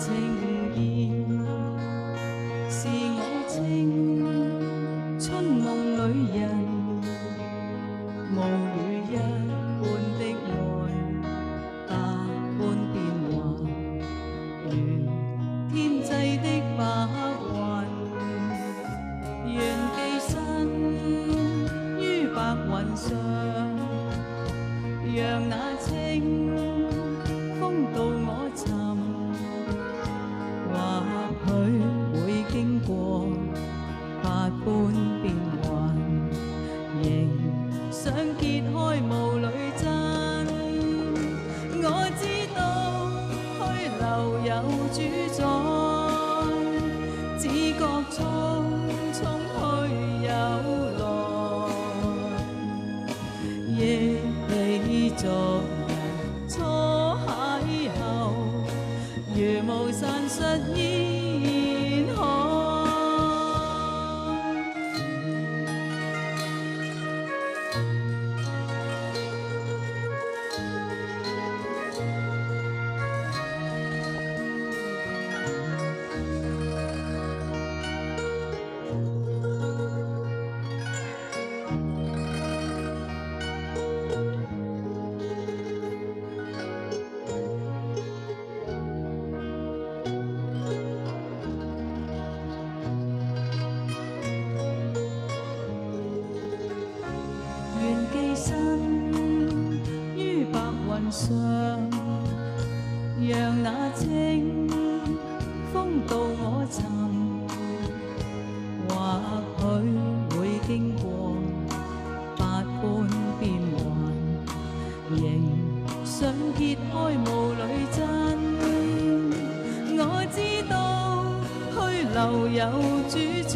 情意，是我青春夢裏人，無語一般的愛，百般變幻，如天際的白雲，願寄身於白雲上，讓那清風渡我尋，或許會經過百般變幻，仍想揭開霧裏真。我知道去留有主宰，只覺匆匆去有來，憶起昨日初邂逅，如無散失煙海。願寄身於白雲上，讓那清風渡我尋，或許會經過百般變幻，仍想揭開霧裏真。我知道去留有主宰，